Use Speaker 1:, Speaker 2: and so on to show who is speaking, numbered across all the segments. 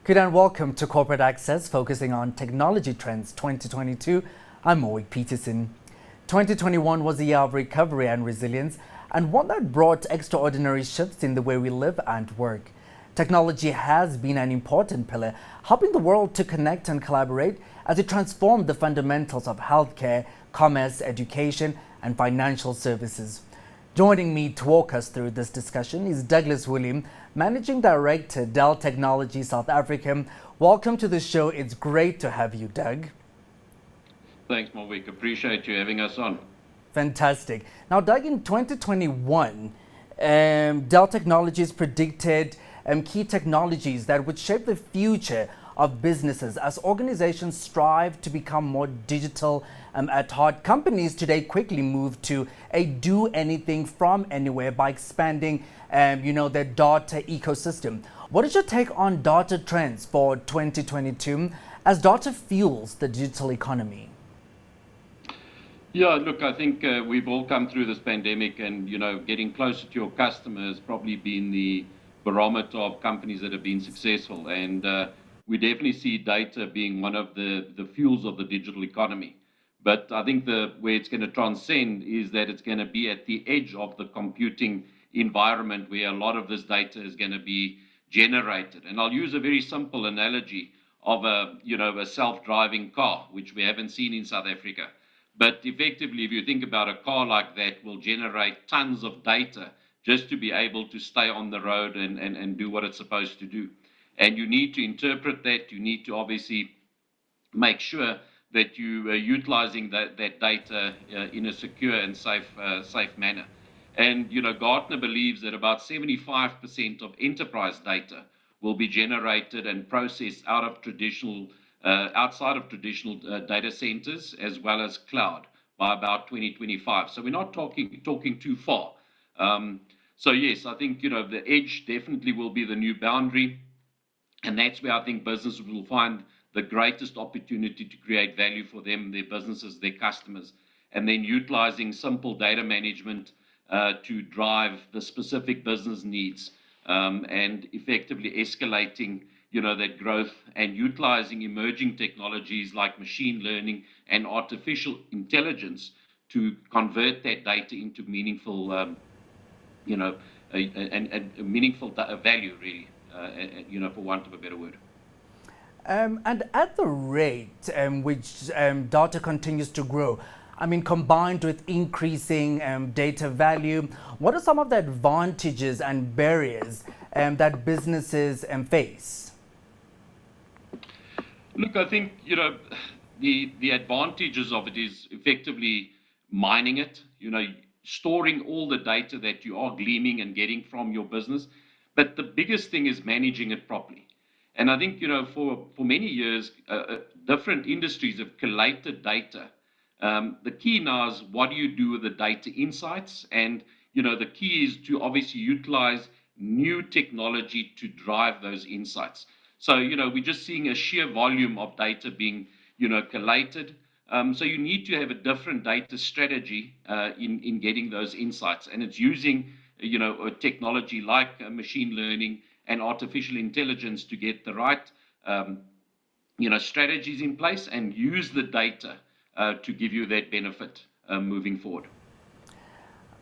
Speaker 1: Good and welcome to Corporate Access, focusing on technology trends 2022. I'm Morwick Pietersen. 2021 was a year of recovery and resilience, and one that brought extraordinary shifts in the way we live and work. Technology has been an important pillar, helping the world to connect and collaborate as it transformed the fundamentals of healthcare, commerce, education, and financial services. Joining me to walk us through this discussion is Douglas Woolley, Managing Director, Dell Technologies South Africa. Welcome to the show. It's great to have you, Doug.
Speaker 2: Thanks, Morwick. Appreciate you having us on.
Speaker 1: Fantastic. Now, Doug, in 2021, Dell Technologies predicted key technologies that would shape the future of businesses as organizations strive to become more digital at heart. Companies today quickly move to a do anything from anywhere by expanding their data ecosystem. What is your take on data trends for 2022 as data fuels the digital economy?
Speaker 2: Yeah, look, I think we've all come through this pandemic, and getting closer to your customer has probably been the barometer of companies that have been successful. And we definitely see data being one of the fuels of the digital economy. But I think where it's going to transcend is that it's going to be at the edge of the computing environment where a lot of this data is going to be generated. And I'll use a very simple analogy of a self-driving car, which we haven't seen in South Africa. But effectively, if you think about a car like that, will generate tons of data just to be able to stay on the road and do what it's supposed to do. And you need to interpret that. You need to obviously make sure that you are utilizing that data in a secure and safe manner. And Gartner believes that about 75% of enterprise data will be generated and processed outside of traditional data centers as well as cloud by about 2025. So we're not talking too far. So yes, I think the edge definitely will be the new boundary, and that's where I think businesses will find the greatest opportunity to create value for them, their businesses, their customers, and then utilizing simple data management to drive the specific business needs and effectively escalating that growth and utilizing emerging technologies like machine learning and artificial intelligence to convert that data into meaningful, meaningful value, really, for want of a better word.
Speaker 1: And at the rate which data continues to grow, combined with increasing data value, what are some of the advantages and barriers that businesses face?
Speaker 2: Look, I think, the advantages of it is effectively mining it, storing all the data that you are gleaming and getting from your business. But the biggest thing is managing it properly. And I think, for many years, different industries have collated data. The key now is what do you do with the data insights? And, the key is to obviously utilize new technology to drive those insights. So, we're just seeing a sheer volume of data being, collated. So you need to have a different data strategy in getting those insights. And it's using, a technology like machine learning and artificial intelligence to get the right, strategies in place and use the data to give you that benefit moving forward.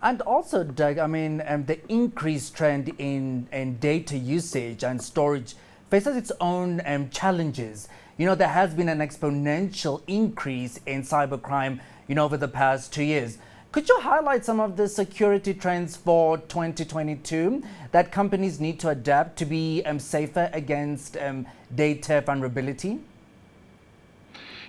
Speaker 1: And also, Doug, the increased trend in data usage and storage faces its own challenges. There has been an exponential increase in cybercrime, over the past 2 years. Could you highlight some of the security trends for 2022 that companies need to adapt to be safer against data vulnerability?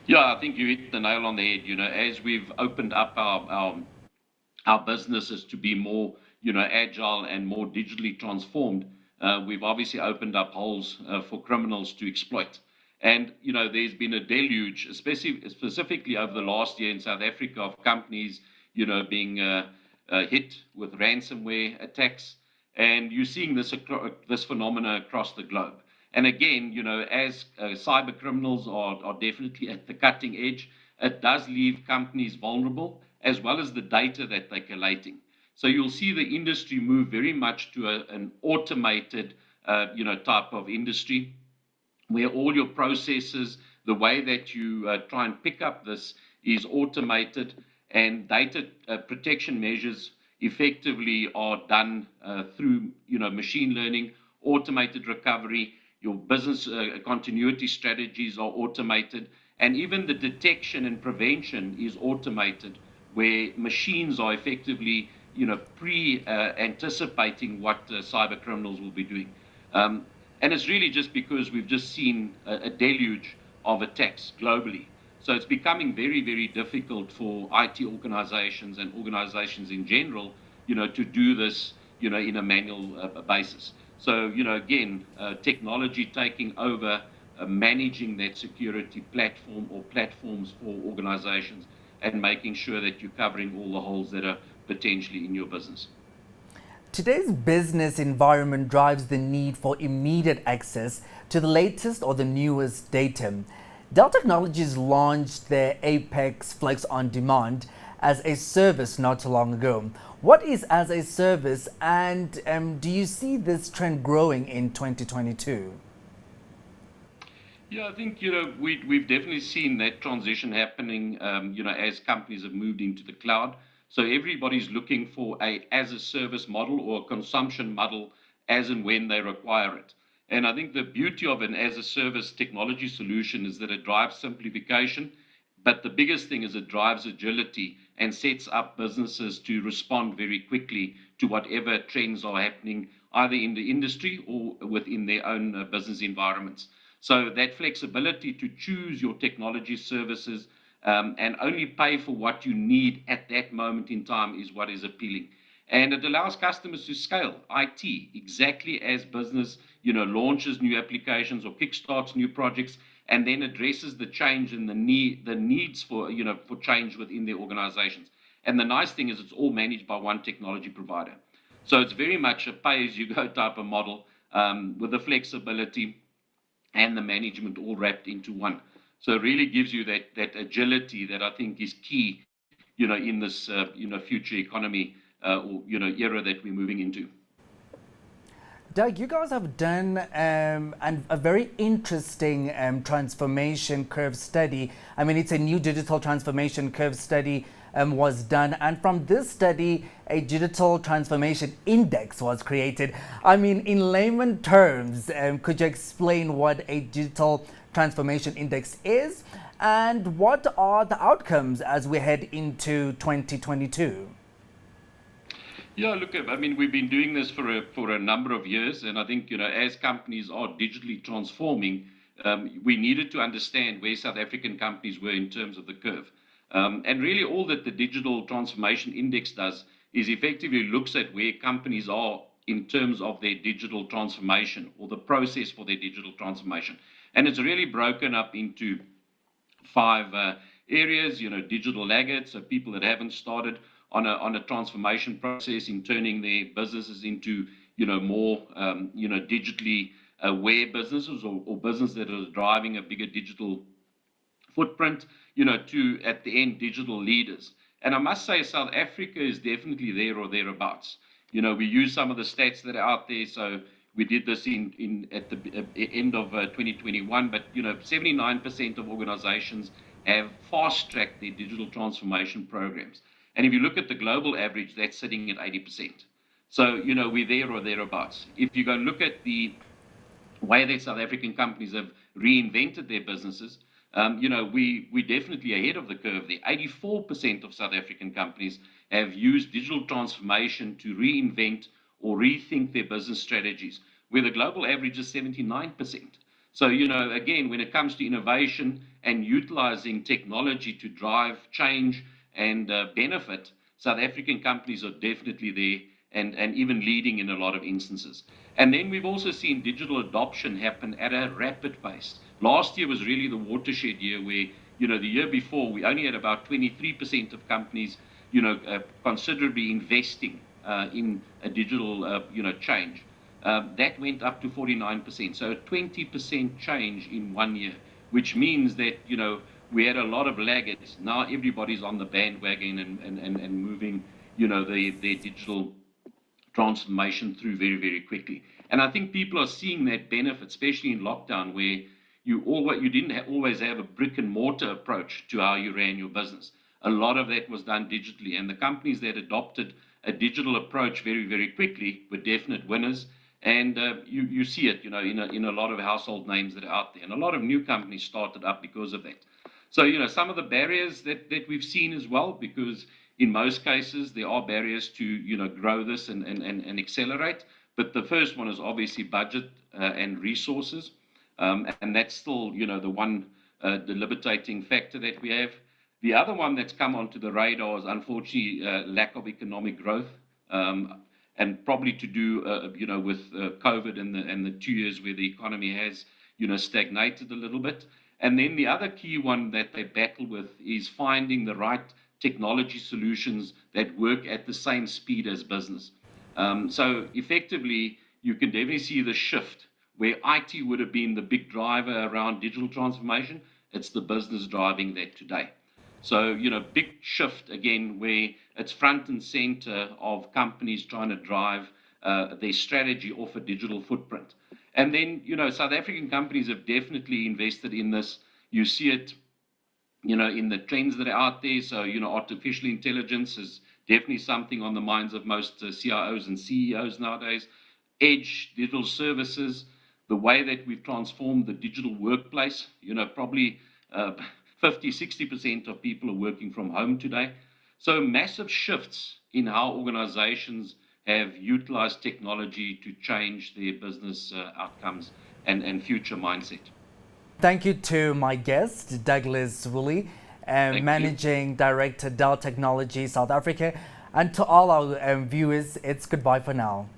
Speaker 2: Yeah, I think you hit the nail on the head. As we've opened up our businesses to be more, agile and more digitally transformed, we've obviously opened up holes for criminals to exploit. And, there's been a deluge, specifically over the last year in South Africa, of companies, being hit with ransomware attacks. And you're seeing this phenomena across the globe. And again, as cyber criminals are definitely at the cutting edge, it does leave companies vulnerable, as well as the data that they're collating. So you'll see the industry move very much to an automated, type of industry, where all your processes, the way that you try and pick up this is automated, and data protection measures effectively are done through machine learning, automated recovery. Your business continuity strategies are automated, and even the detection and prevention is automated, where machines are effectively pre anticipating what cyber criminals will be doing. Um, and it's really just because we've just seen a deluge of attacks globally. So it's becoming very, very difficult for IT organizations and organizations in general, to do this, in a manual basis. So, again, technology taking over, managing that security platform or platforms for organizations, and making sure that you're covering all the holes that are potentially in your business.
Speaker 1: Today's business environment drives the need for immediate access to the latest or the newest data. Dell Technologies launched their Apex Flex on Demand as a service not too long ago. What is as a service, and do you see this trend growing in 2022?
Speaker 2: Yeah, I think we've definitely seen that transition happening. As companies have moved into the cloud, so everybody's looking for a as a service model or a consumption model as and when they require it. And I think the beauty of an as a service technology solution is that it drives simplification, but the biggest thing is it drives agility and sets up businesses to respond very quickly to whatever trends are happening either in the industry or within their own business environments. So that flexibility to choose your technology services and only pay for what you need at that moment in time is what is appealing. And it allows customers to scale IT exactly as business, launches new applications or kickstarts new projects, and then addresses the change and the needs for, for change within their organizations. And the nice thing is it's all managed by one technology provider. So it's very much a pay-as-you-go type of model with the flexibility and the management all wrapped into one. So it really gives you that agility that I think is key, in this future economy or era that we're moving into.
Speaker 1: Doug, you guys have done a very interesting transformation curve study. I mean, it's a new digital transformation curve study was done, and from this study, a digital transformation index was created. I mean, in layman terms, could you explain what a digital transformation index is, and what are the outcomes as we head into 2022?
Speaker 2: Yeah, look, I mean, we've been doing this for a number of years, and I think as companies are digitally transforming, we needed to understand where South African companies were in terms of the curve. And really, all that the Digital Transformation Index does is effectively looks at where companies are in terms of their digital transformation or the process for their digital transformation. And it's really broken up into five areas, digital laggards, so people that haven't started on a transformation process in turning their businesses into, more, digitally aware businesses or businesses that are driving a bigger digital footprint, to at the end digital leaders. And I must say, South Africa is definitely there or thereabouts. We use some of the stats that are out there. So we did this in at the end of 2021, but 79% of organizations have fast tracked their digital transformation programs. And if you look at the global average, that's sitting at 80%. So, we're there or thereabouts. If you go and look at the way that South African companies have reinvented their businesses, we're definitely ahead of the curve there. 84% of South African companies have used digital transformation to reinvent or rethink their business strategies, where the global average is 79%. So, again, when it comes to innovation and utilizing technology to drive change and benefit, South African companies are definitely there and even leading in a lot of instances. And then we've also seen digital adoption happen at a rapid pace. Last year was really the watershed year where, the year before, we only had about 23% of companies, considerably investing in a digital, change. That went up to 49%. So a 20% change in 1 year, which means that, we had a lot of laggards. Now everybody's on the bandwagon and moving, their digital transformation through very, very quickly. And I think people are seeing that benefit, especially in lockdown, where, you didn't always have a brick and mortar approach to how you ran your business. A lot of that was done digitally, and the companies that adopted a digital approach very, very quickly were definite winners. And you see it, in a lot of household names that are out there, and a lot of new companies started up because of that. So, some of the barriers that we've seen as well, because in most cases there are barriers to, grow this and accelerate. But the first one is obviously budget and resources. And that's still, the one debilitating factor that we have. The other one that's come onto the radar is unfortunately lack of economic growth, and probably to do, with COVID and the 2 years where the economy has, stagnated a little bit. And then the other key one that they battle with is finding the right technology solutions that work at the same speed as business. So effectively, you can definitely see the shift where IT would have been the big driver around digital transformation. It's the business driving that today. So, big shift again, where it's front and center of companies trying to drive their strategy off a digital footprint. And then, South African companies have definitely invested in this. You see it, in the trends that are out there. So, artificial intelligence is definitely something on the minds of most CIOs and CEOs nowadays. Edge, digital services, the way that we've transformed the digital workplace, probably 50-60% of people are working from home today. So massive shifts in how organizations have utilized technology to change their business outcomes and future mindset.
Speaker 1: Thank you to my guest, Douglas Woolley, Managing Director, Dell Technologies, South Africa. And to all our viewers, it's goodbye for now.